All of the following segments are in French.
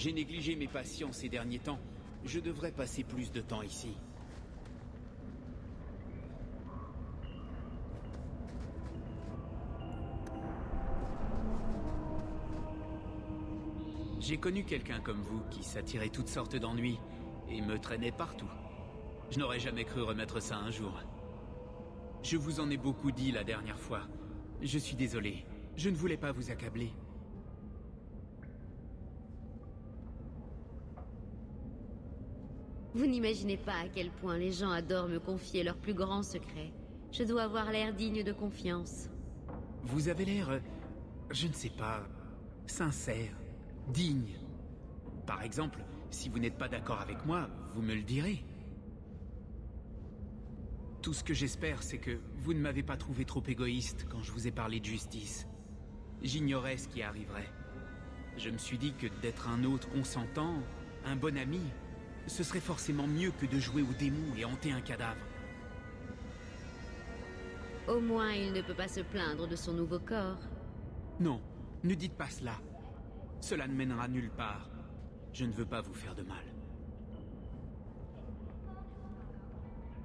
J'ai négligé mes patients ces derniers temps. Je devrais passer plus de temps ici. J'ai connu quelqu'un comme vous qui s'attirait toutes sortes d'ennuis et me traînait partout. Je n'aurais jamais cru remettre ça un jour. Je vous en ai beaucoup dit la dernière fois. Je suis désolé. Je ne voulais pas vous accabler. Vous n'imaginez pas à quel point les gens adorent me confier leurs plus grands secrets. Je dois avoir l'air digne de confiance. Vous avez l'air, je ne sais pas, sincère, digne. Par exemple, si vous n'êtes pas d'accord avec moi, vous me le direz. Tout ce que j'espère, c'est que vous ne m'avez pas trouvé trop égoïste quand je vous ai parlé de justice. J'ignorais ce qui arriverait. Je me suis dit que d'être un autre consentant, un bon ami, ce serait forcément mieux que de jouer au démon et hanter un cadavre. Au moins, il ne peut pas se plaindre de son nouveau corps. Non, ne dites pas cela. Cela ne mènera nulle part. Je ne veux pas vous faire de mal.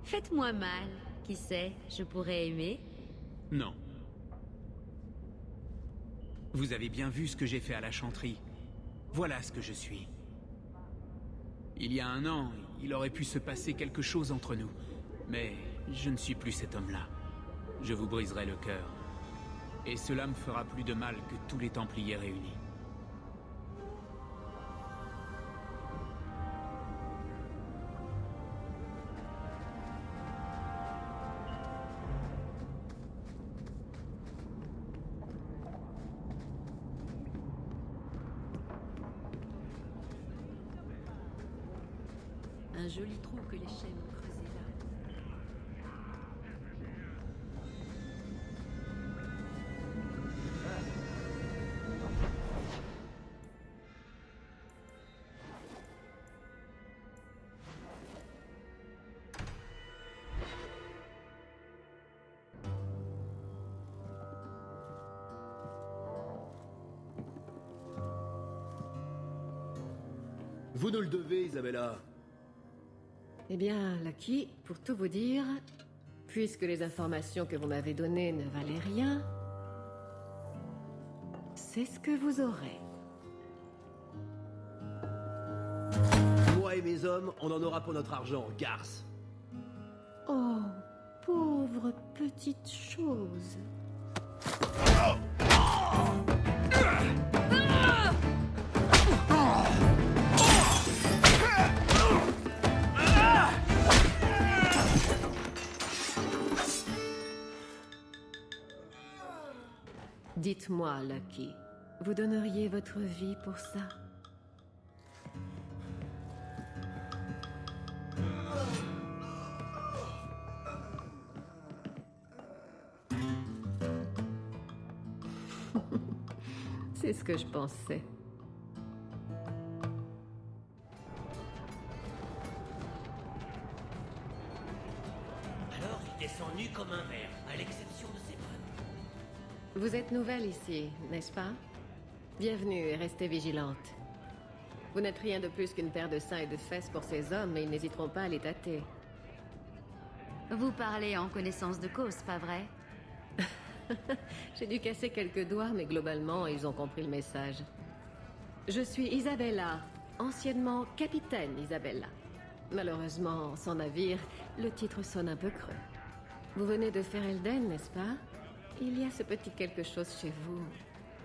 Faites-moi mal. Qui sait, je pourrais aimer. Non. Vous avez bien vu ce que j'ai fait à la chanterie. Voilà ce que je suis. Il y a un an, il aurait pu se passer quelque chose entre nous. Mais je ne suis plus cet homme-là. Je vous briserai le cœur. Et cela me fera plus de mal que tous les Templiers réunis. Un joli trou que les chênes ont creusé là. Vous nous le devez, Isabella. Eh bien, Lucky, pour tout vous dire, puisque les informations que vous m'avez données ne valaient rien, c'est ce que vous aurez. Moi et mes hommes, on en aura pour notre argent, garce. Oh, pauvre petite chose. Dites-moi, Lucky, vous donneriez votre vie pour ça? C'est ce que je pensais. Alors il descend nu comme un verre, à l'exception de ses bottes. Vous êtes nouvelle ici, n'est-ce pas? Bienvenue et restez vigilante. Vous n'êtes rien de plus qu'une paire de seins et de fesses pour ces hommes et ils n'hésiteront pas à les tâter. Vous parlez en connaissance de cause, pas vrai? J'ai dû casser quelques doigts, mais globalement, ils ont compris le message. Je suis Isabella, anciennement capitaine Isabella. Malheureusement, sans navire, le titre sonne un peu creux. Vous venez de Ferelden, n'est-ce pas? Il y a ce petit quelque chose chez vous.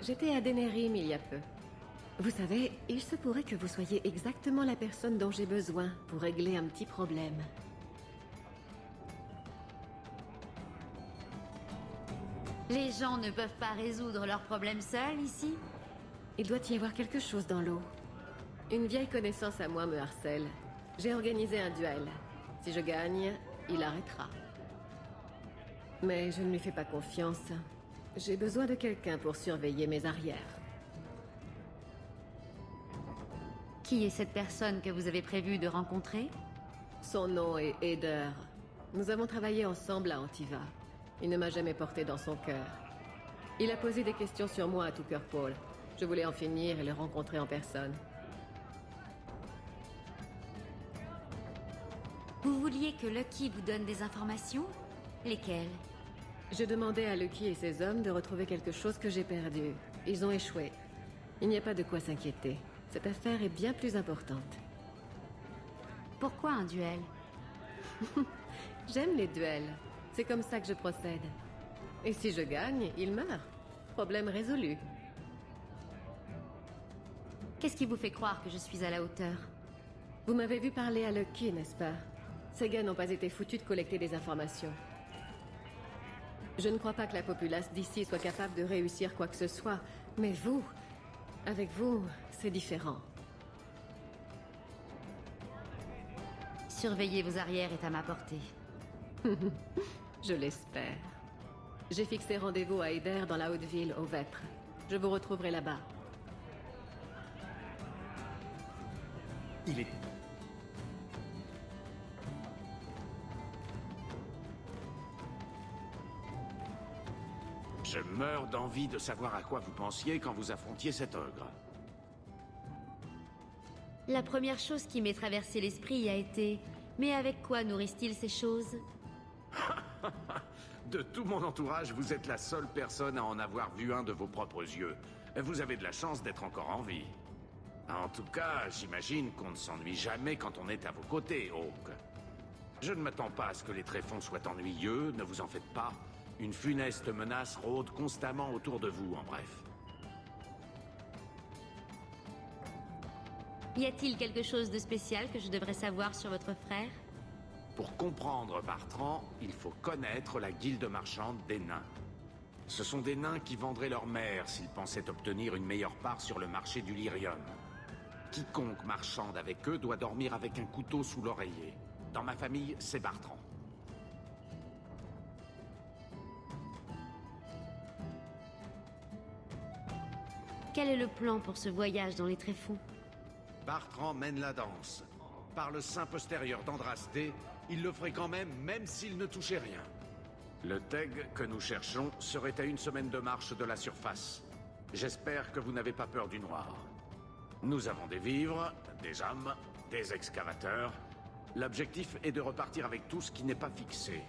J'étais à Denerim il y a peu. Vous savez, il se pourrait que vous soyez exactement la personne dont j'ai besoin pour régler un petit problème. Les gens ne peuvent pas résoudre leurs problèmes seuls, ici? Il doit y avoir quelque chose dans l'eau. Une vieille connaissance à moi me harcèle. J'ai organisé un duel. Si je gagne, il arrêtera. Mais je ne lui fais pas confiance. J'ai besoin de quelqu'un pour surveiller mes arrières. Qui est cette personne que vous avez prévu de rencontrer? Son nom est Eder. Nous avons travaillé ensemble à Antiva. Il ne m'a jamais porté dans son cœur. Il a posé des questions sur moi à Tuckerpole. Je voulais en finir et le rencontrer en personne. Vous vouliez que Lucky vous donne des informations? Lesquelles? Je demandais à Lucky et ses hommes de retrouver quelque chose que j'ai perdu. Ils ont échoué. Il n'y a pas de quoi s'inquiéter. Cette affaire est bien plus importante. Pourquoi un duel? J'aime les duels. C'est comme ça que je procède. Et si je gagne, il meurt. Problème résolu. Qu'est-ce qui vous fait croire que je suis à la hauteur? Vous m'avez vu parler à Lucky, n'est-ce pas? Ces gars n'ont pas été foutus de collecter des informations. Je ne crois pas que la populace d'ici soit capable de réussir quoi que ce soit. Mais vous, avec vous, c'est différent. Surveiller vos arrières est à ma portée. Je l'espère. J'ai fixé rendez-vous à Eder dans la haute ville, au Vêpres. Je vous retrouverai là-bas. Il est... Je meurs d'envie de savoir à quoi vous pensiez quand vous affrontiez cet ogre. La première chose qui m'est traversée l'esprit a été... Mais avec quoi nourrissent-ils ces choses? De tout mon entourage, vous êtes la seule personne à en avoir vu un de vos propres yeux. Vous avez de la chance d'être encore en vie. En tout cas, j'imagine qu'on ne s'ennuie jamais quand on est à vos côtés, Hawk. Je ne m'attends pas à ce que les tréfonds soient ennuyeux, ne vous en faites pas. Une funeste menace rôde constamment autour de vous, en bref. Y a-t-il quelque chose de spécial que je devrais savoir sur votre frère? Pour comprendre Bartrand, il faut connaître la guilde marchande des nains. Ce sont des nains qui vendraient leur mère s'ils pensaient obtenir une meilleure part sur le marché du lyrium. Quiconque marchande avec eux doit dormir avec un couteau sous l'oreiller. Dans ma famille, c'est Bartrand. Quel est le plan pour ce voyage dans les tréfonds? Bartrand mène la danse. Par le sein postérieur d'Andrasté, il le ferait quand même s'il ne touchait rien. Le Teg que nous cherchons serait à 1 semaine de marche de la surface. J'espère que vous n'avez pas peur du noir. Nous avons des vivres, des hommes, des excavateurs. L'objectif est de repartir avec tout ce qui n'est pas fixé.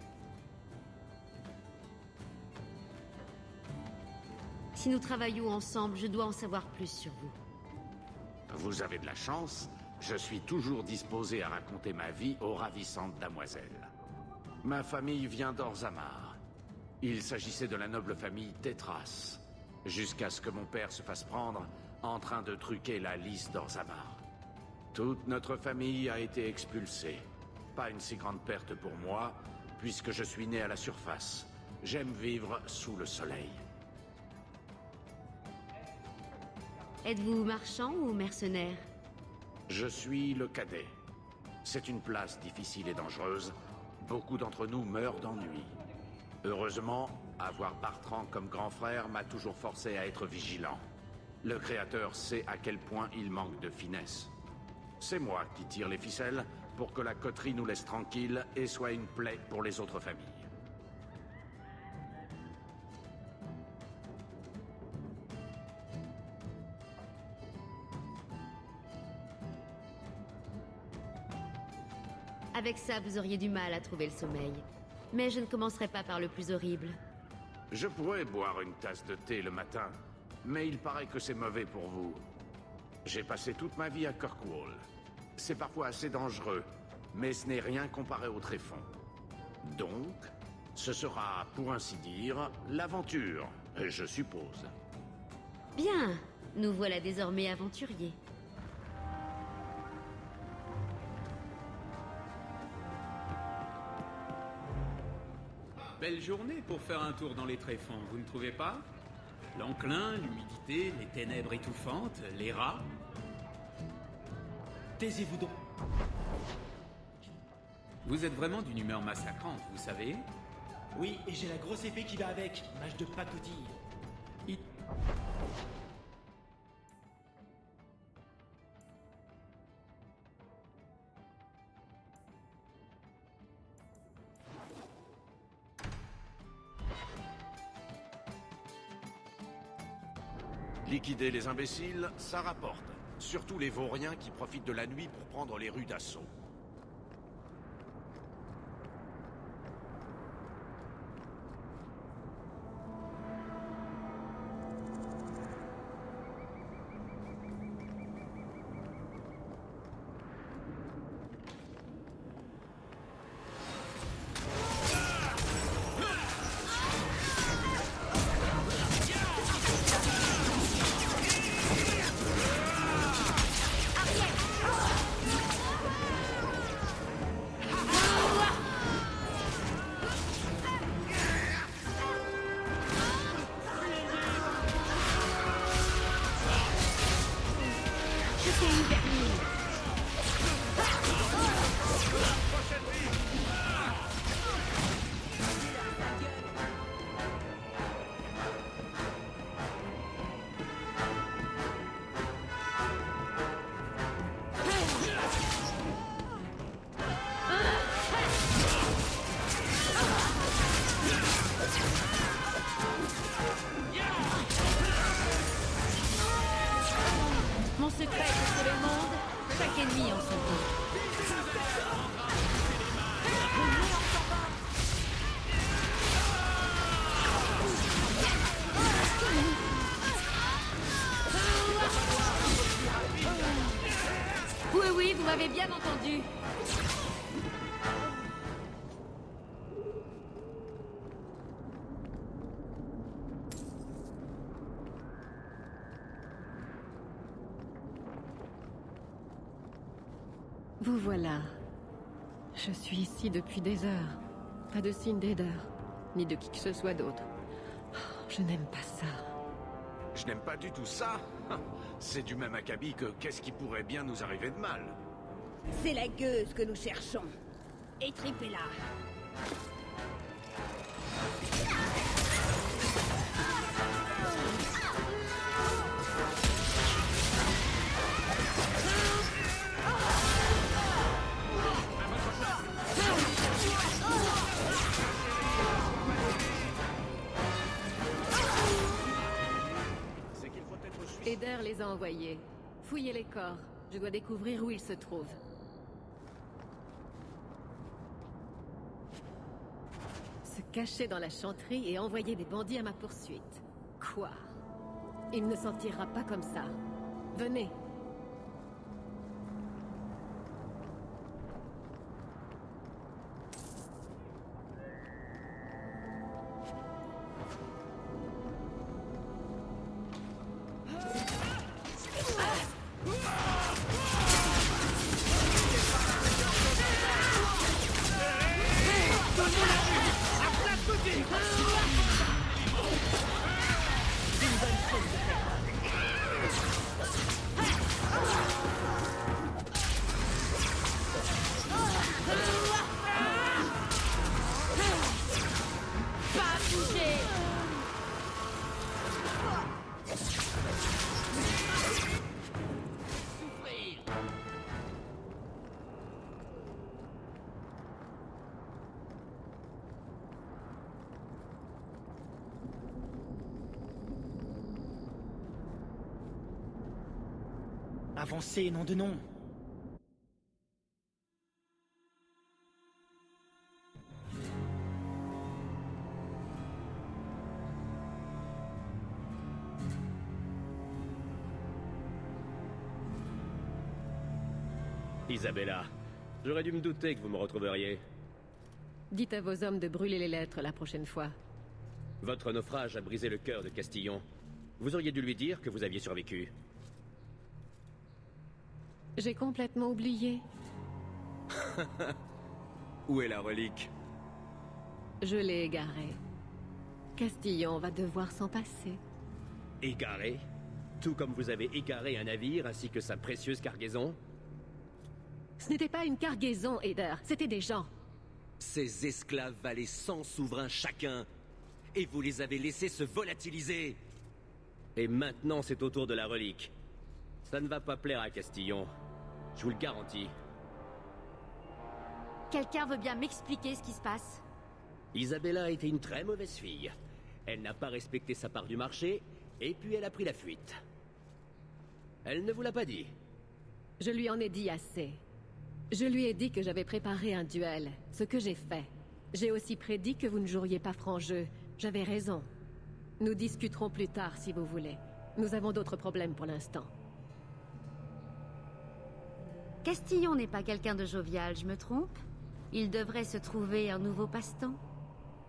Si nous travaillons ensemble, je dois en savoir plus sur vous. Vous avez de la chance, je suis toujours disposé à raconter ma vie aux ravissantes damoiselles. Ma famille vient d'Orzammar. Il s'agissait de la noble famille Tétras, jusqu'à ce que mon père se fasse prendre en train de truquer la liste d'Orzammar. Toute notre famille a été expulsée. Pas une si grande perte pour moi, puisque je suis né à la surface. J'aime vivre sous le soleil. Êtes-vous marchand ou mercenaire? Je suis le cadet. C'est une place difficile et dangereuse. Beaucoup d'entre nous meurent d'ennui. Heureusement, avoir Bartrand comme grand frère m'a toujours forcé à être vigilant. Le Créateur sait à quel point il manque de finesse. C'est moi qui tire les ficelles pour que la coterie nous laisse tranquilles et soit une plaie pour les autres familles. Avec ça, vous auriez du mal à trouver le sommeil. Mais je ne commencerai pas par le plus horrible. Je pourrais boire une tasse de thé le matin, mais il paraît que c'est mauvais pour vous. J'ai passé toute ma vie à Kirkwall. C'est parfois assez dangereux, mais ce n'est rien comparé au tréfonds. Donc, ce sera, pour ainsi dire, l'aventure, je suppose. Bien, nous voilà désormais aventuriers. Belle journée pour faire un tour dans les tréfonds, vous ne trouvez pas? L'enclin, l'humidité, les ténèbres étouffantes, les rats. Taisez-vous donc. Vous êtes vraiment d'une humeur massacrante, vous savez? Oui, et j'ai la grosse épée qui va avec, mage de pacotille. Il- Liquider les imbéciles, ça rapporte. Surtout les vauriens qui profitent de la nuit pour prendre les rues d'assaut. Bien entendu. Vous voilà. Je suis ici depuis des heures. Pas de signe d'Eder, ni de qui que ce soit d'autre. Oh, je n'aime pas ça. Je n'aime pas du tout ça. C'est du même acabit que qu'est-ce qui pourrait bien nous arriver de mal. C'est la gueuse que nous cherchons. Étripez-la. Eder les a envoyés. Fouillez les corps. Je dois découvrir où ils se trouvent. Se cacher dans la chanterie et envoyer des bandits à ma poursuite. Quoi? Il ne s'en tirera pas comme ça. Venez. Avancez, nom de nom. Isabella, j'aurais dû me douter que vous me retrouveriez. Dites à vos hommes de brûler les lettres la prochaine fois. Votre naufrage a brisé le cœur de Castillon. Vous auriez dû lui dire que vous aviez survécu. J'ai complètement oublié. Où est la relique? Je l'ai égarée. Castillon va devoir s'en passer. Égaré? Tout comme vous avez égaré un navire ainsi que sa précieuse cargaison? Ce n'était pas une cargaison, Eder. C'était des gens. Ces esclaves valaient 100 souverains chacun. Et vous les avez laissés se volatiliser. Et maintenant, c'est au tour de la relique. Ça ne va pas plaire à Castillon. Je vous le garantis. Quelqu'un veut bien m'expliquer ce qui se passe? Isabella a été une très mauvaise fille. Elle n'a pas respecté sa part du marché, et puis elle a pris la fuite. Elle ne vous l'a pas dit? Je lui en ai dit assez. Je lui ai dit que j'avais préparé un duel, ce que j'ai fait. J'ai aussi prédit que vous ne joueriez pas franc jeu. J'avais raison. Nous discuterons plus tard si vous voulez. Nous avons d'autres problèmes pour l'instant. Castillon n'est pas quelqu'un de jovial, je me trompe? Il devrait se trouver un nouveau passe-temps.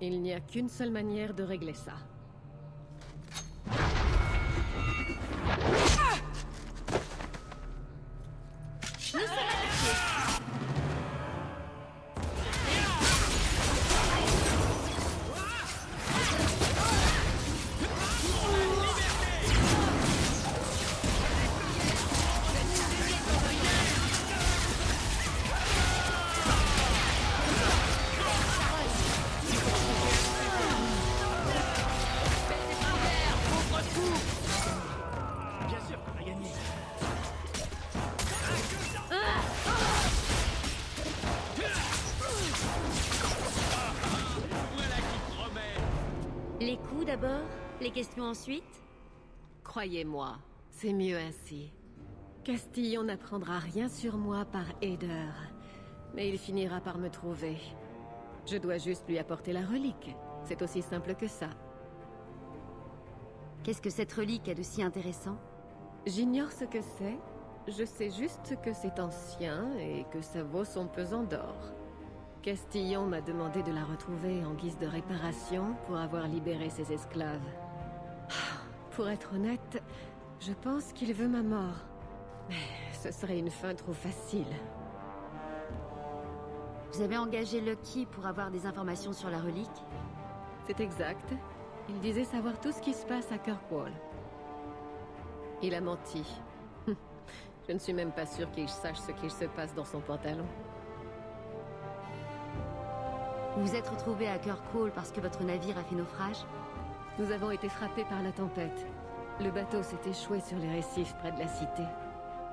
Il n'y a qu'une seule manière de régler ça. Les coups d'abord, les questions ensuite? Croyez-moi, c'est mieux ainsi. Castillon n'apprendra rien sur moi par Eder, mais il finira par me trouver. Je dois juste lui apporter la relique. C'est aussi simple que ça. Qu'est-ce que cette relique a de si intéressant? J'ignore ce que c'est, Je sais juste que c'est ancien et que ça vaut son pesant d'or. Castillon m'a demandé de la retrouver en guise de réparation pour avoir libéré ses esclaves. Pour être honnête, je pense qu'il veut ma mort. Mais ce serait une fin trop facile. Vous avez engagé Lucky pour avoir des informations sur la relique? C'est exact. Il disait savoir tout ce qui se passe à Kirkwall. Il a menti. Je ne suis même pas sûre qu'il sache ce qu'il se passe dans son pantalon. Vous vous êtes retrouvé à Kirkwall parce que votre navire a fait naufrage? Nous avons été frappés par la tempête. Le bateau s'est échoué sur les récifs près de la cité.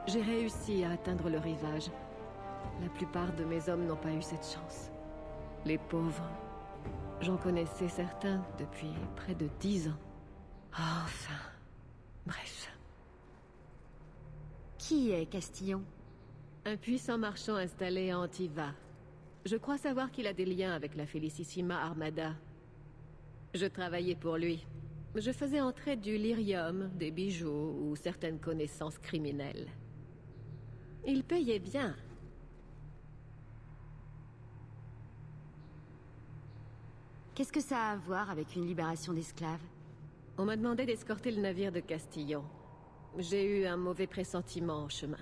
J'ai réussi à atteindre le rivage. La plupart de mes hommes n'ont pas eu cette chance. Les pauvres. J'en connaissais certains depuis près de 10 ans. Enfin... Bref. Qui est Castillon? Un puissant marchand installé à Antiva. Je crois savoir qu'il a des liens avec la Felicissima Armada. Je travaillais pour lui. Je faisais entrer du lyrium, des bijoux ou certaines connaissances criminelles. Il payait bien. Qu'est-ce que ça a à voir avec une libération d'esclaves? On m'a demandé d'escorter le navire de Castillon. J'ai eu un mauvais pressentiment en chemin.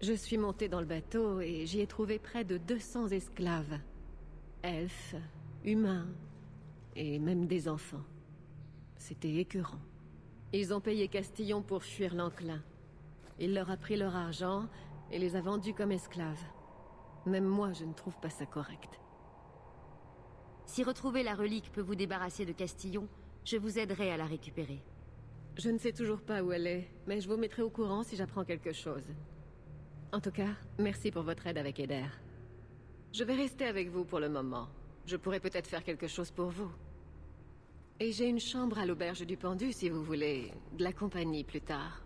Je suis montée dans le bateau et j'y ai trouvé près de 200 esclaves. Elfes, humains, et même des enfants. C'était écœurant. Ils ont payé Castillon pour fuir l'enclin. Il leur a pris leur argent et les a vendus comme esclaves. Même moi, je ne trouve pas ça correct. Si retrouver la relique peut vous débarrasser de Castillon, je vous aiderai à la récupérer. Je ne sais toujours pas où elle est, mais je vous mettrai au courant si j'apprends quelque chose. En tout cas, merci pour votre aide avec Eder. Je vais rester avec vous pour le moment. Je pourrais peut-être faire quelque chose pour vous. Et j'ai une chambre à l'auberge du Pendu si vous voulez de la compagnie plus tard.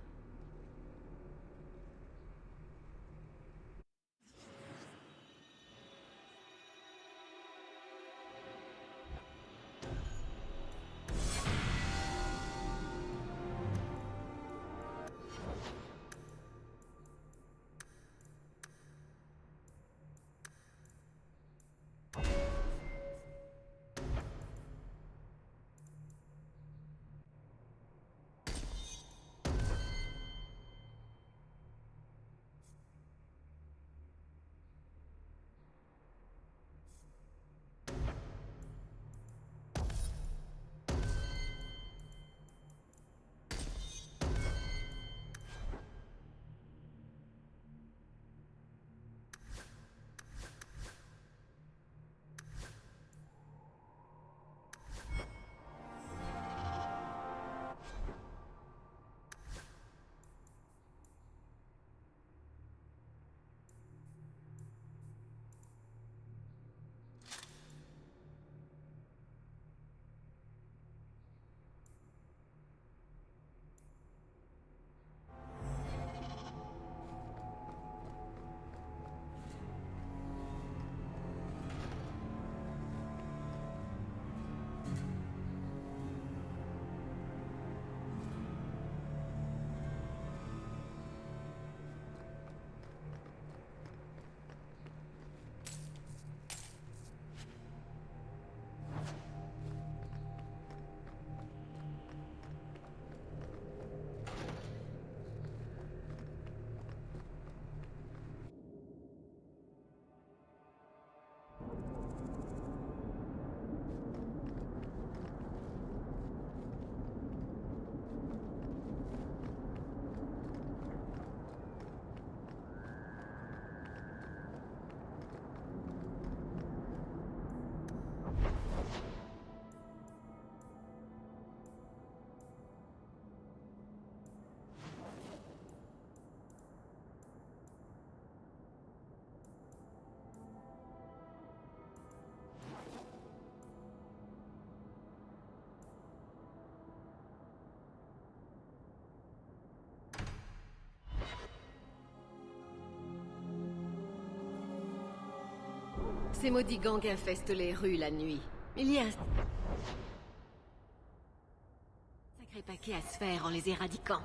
Ces maudits gangs infestent les rues la nuit. Il y a un sacré paquet à se faire en les éradiquant.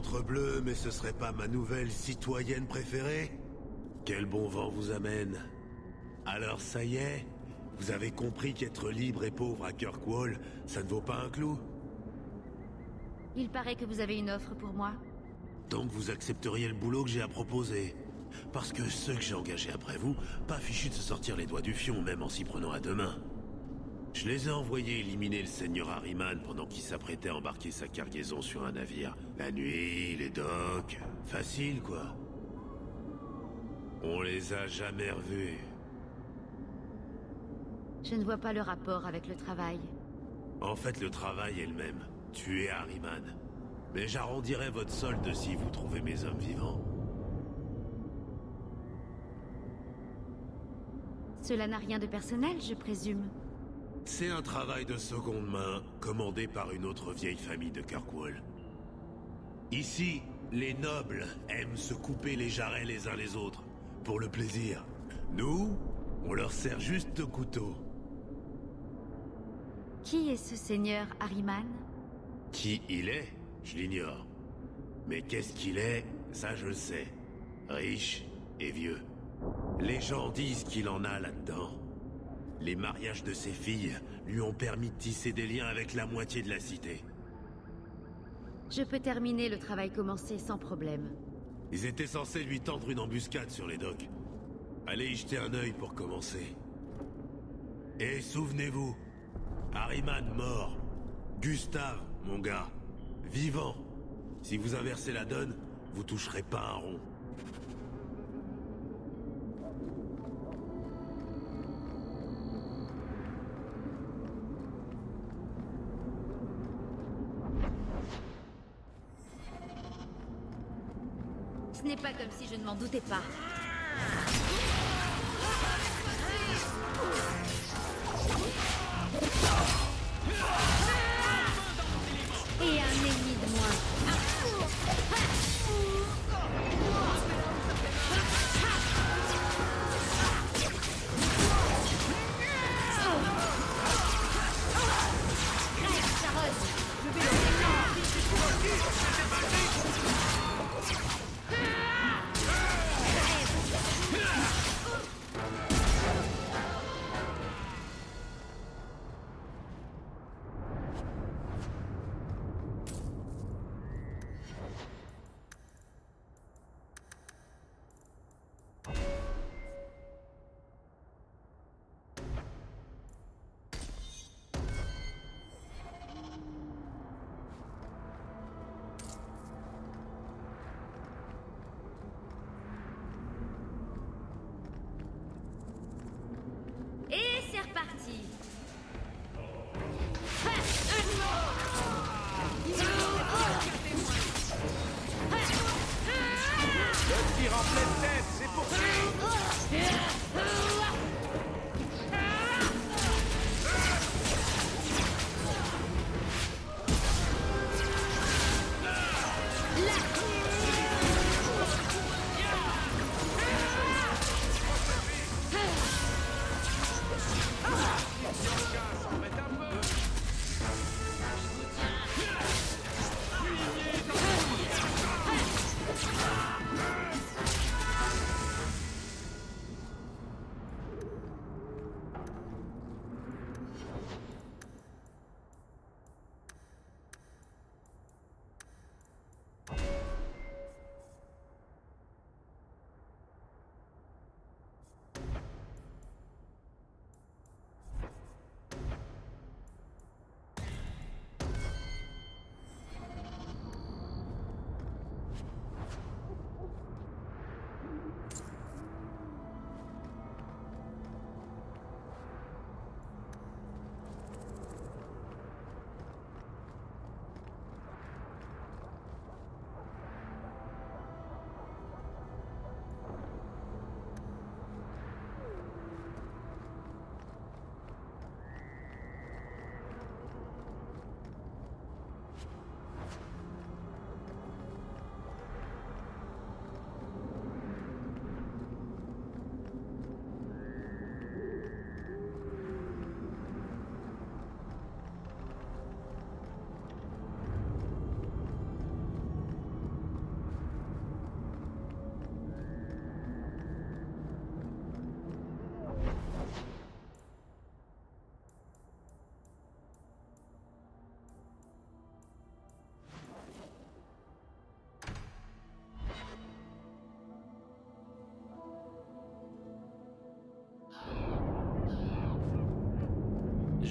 ventre bleu, mais ce serait pas ma nouvelle citoyenne préférée? Quel bon vent vous amène. Alors ça y est, vous avez compris qu'être libre et pauvre à Kirkwall, ça ne vaut pas un clou? Il paraît que vous avez une offre pour moi. Donc vous accepteriez le boulot que j'ai à proposer? Parce que ceux que j'ai engagés après vous, pas fichus de se sortir les doigts du fion, même en s'y prenant à deux mains. Je les ai envoyés éliminer le seigneur Harriman pendant qu'il s'apprêtait à embarquer sa cargaison sur un navire. La nuit, les docks... Facile, quoi. On les a jamais revus. Je ne vois pas le rapport avec le travail. En fait, le travail est le même. Tuer Harriman. Mais j'arrondirai votre solde si vous trouvez mes hommes vivants. Cela n'a rien de personnel, je présume. C'est un travail de seconde main, commandé par une autre vieille famille de Kirkwall. Ici, les nobles aiment se couper les jarrets les uns les autres, pour le plaisir. Nous, on leur sert juste de couteau. Qui est ce seigneur Harriman? Qui il est, je l'ignore. Mais qu'est-ce qu'il est, ça je le sais. Riche et vieux. Les gens disent qu'il en a là-dedans. Les mariages de ses filles lui ont permis de tisser des liens avec la moitié de la cité. Je peux terminer le travail commencé sans problème. Ils étaient censés lui tendre une embuscade sur les docks. Allez y jeter un œil pour commencer. Et souvenez-vous, Harriman mort. Gustave, mon gars, vivant. Si vous inversez la donne, vous toucherez pas un rond. Ce n'est pas comme si je ne m'en doutais pas. Et un ennemi de moins. Et c'est reparti. Le tir en pleine tête, c'est pour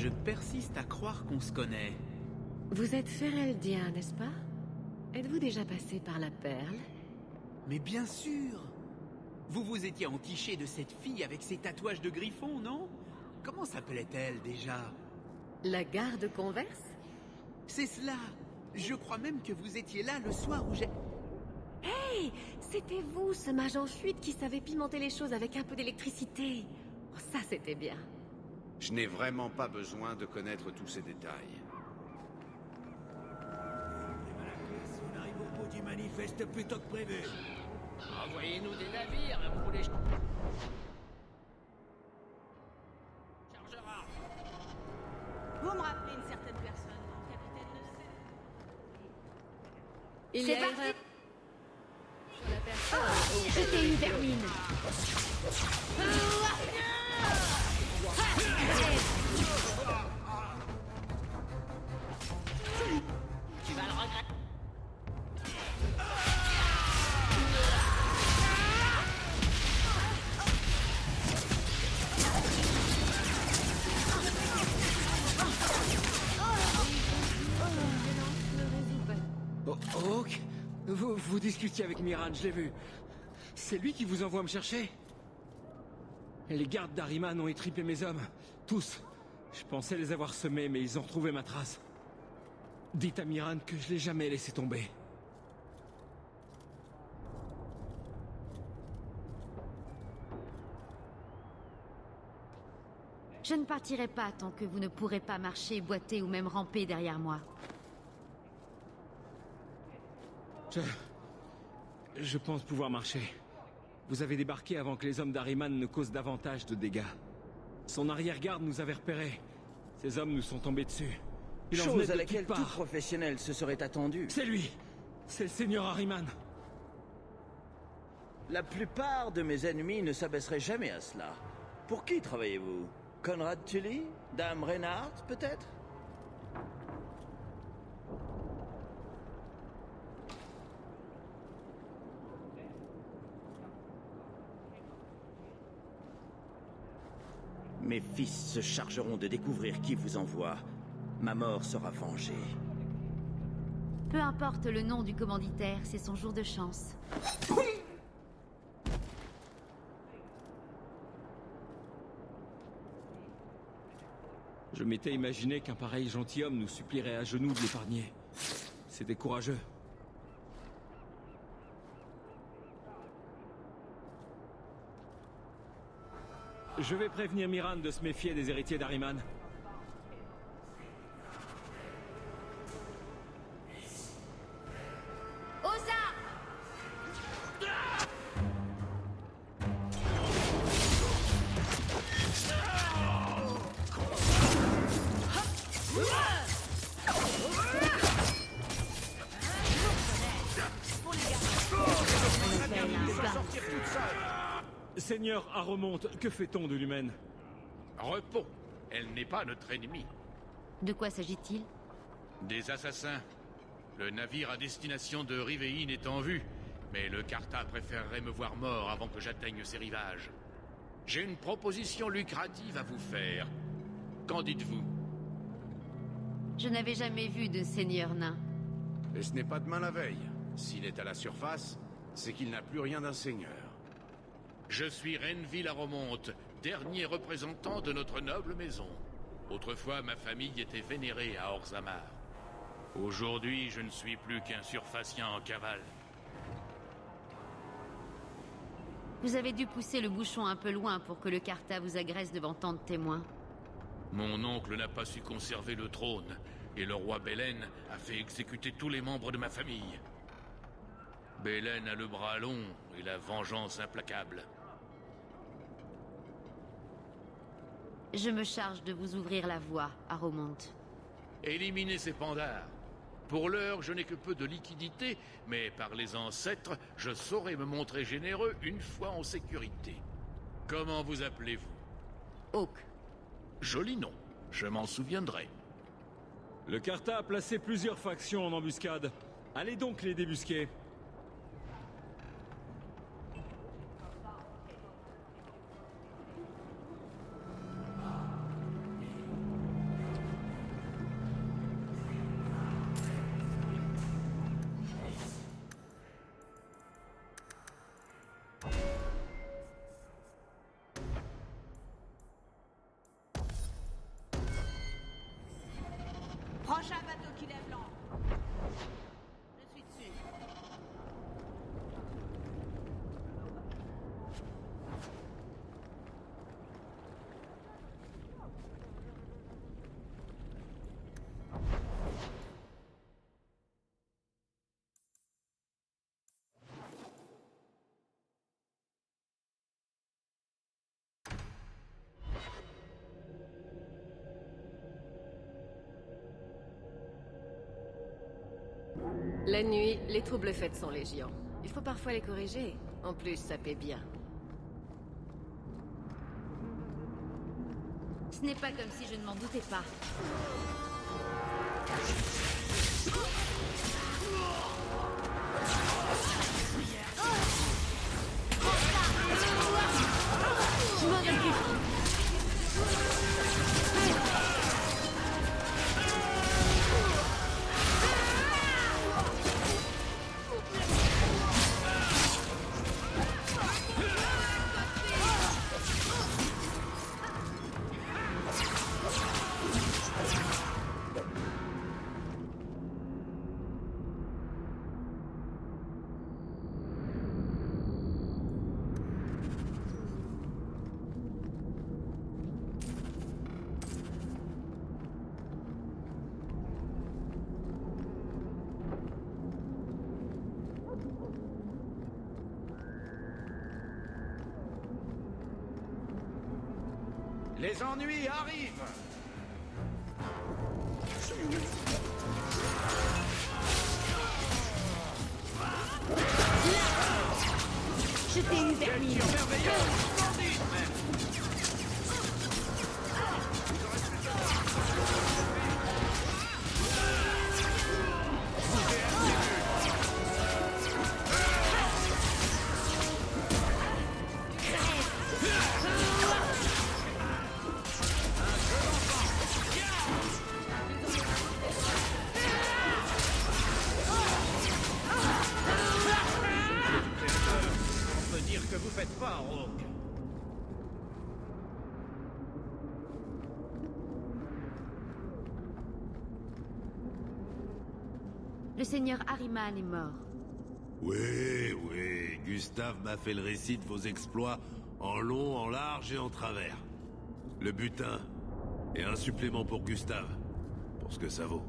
je persiste à croire qu'on se connaît. Vous êtes Fereldien, n'est-ce pas? Êtes-vous déjà passé par la Perle? Mais bien sûr! Vous vous étiez entiché de cette fille avec ses tatouages de griffon, non? Comment s'appelait-elle déjà? La garde converse? C'est cela! Je crois même que vous étiez là le soir où j'ai... Hey! C'était vous, ce mage en fuite qui savait pimenter les choses avec un peu d'électricité. Oh, ça, c'était bien. Je n'ai vraiment pas besoin de connaître tous ces détails. On arrive au bout du manifeste plus tôt que prévu. Envoyez-nous des navires, vous voulez... Chargera. Vous me rappelez une certaine personne, mon capitaine de Il y C'est a parti. erreur sur la personne. Jetez une vermine. Tu vas le regretter. Hawk, vous discutiez avec Miran, je l'ai vu. C'est lui qui vous envoie me chercher? Les gardes d'Ariman ont étripé mes hommes. Tous. Je pensais les avoir semés, mais ils ont retrouvé ma trace. Dites à Miran que je l'ai jamais laissé tomber. Je ne partirai pas tant que vous ne pourrez pas marcher, boiter ou même ramper derrière moi. Je pense pouvoir marcher. Vous avez débarqué avant que les hommes d'Ariman ne causent davantage de dégâts. Son arrière-garde nous avait repérés. Ces hommes nous sont tombés dessus. Il en venait Chose à de laquelle toutes tout parts. professionnel se serait attendu. C'est lui! C'est le seigneur Ahriman. La plupart de mes ennemis ne s'abaisseraient jamais à cela. Pour qui travaillez-vous? Conrad Tully? Dame Reinhardt, peut-être? Mes fils se chargeront de découvrir qui vous envoie. Ma mort sera vengée. Peu importe le nom du commanditaire, c'est son jour de chance. Je m'étais imaginé qu'un pareil gentilhomme nous supplierait à genoux de l'épargner. C'était courageux. Je vais prévenir Miran de se méfier des héritiers d'Ariman. Aux armes! Seigneur Aromonte, que fait-on de l'humaine? Repos. Elle n'est pas notre ennemi. De quoi s'agit-il? Des assassins. Le navire à destination de Rivein est en vue, mais le Carta préférerait me voir mort avant que j'atteigne ses rivages. J'ai une proposition lucrative à vous faire. Qu'en dites-vous? Je n'avais jamais vu de seigneur nain. Et ce n'est pas demain la veille. S'il est à la surface, c'est qu'il n'a plus rien d'un seigneur. Je suis Renville Aromonte, dernier représentant de notre noble maison. Autrefois, ma famille était vénérée à Orzammar. Aujourd'hui, je ne suis plus qu'un surfacien en cavale. Vous avez dû pousser le bouchon un peu loin pour que le Carta vous agresse devant tant de témoins. Mon oncle n'a pas su conserver le trône, et le roi Belen a fait exécuter tous les membres de ma famille. Belen a le bras long et la vengeance implacable. Je me charge de vous ouvrir la voie, Aromonte. Éliminez ces pandards. Pour l'heure, je n'ai que peu de liquidité, mais par les ancêtres, je saurai me montrer généreux une fois en sécurité. Comment vous appelez-vous? Hawk. Joli nom. Je m'en souviendrai. Le Carta a placé plusieurs factions en embuscade. Allez donc les débusquer. flancs. Je suis dessus. La nuit, les troubles faits sont légion. Il faut parfois les corriger. En plus, ça paie bien. Ce n'est pas comme si je ne m'en doutais pas. Je m'en occupe. Les ennuis arrivent! Je t'ai eu, Vermine. Splendide, même! On peut dire que vous faites pas, Rogue. Le seigneur Ahriman est mort. Oui, Gustave m'a fait le récit de vos exploits en long, en large et en travers. Le butin et un supplément pour Gustave, pour ce que ça vaut.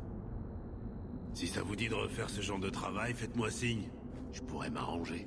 Si ça vous dit de refaire ce genre de travail, faites-moi signe, je pourrais m'arranger.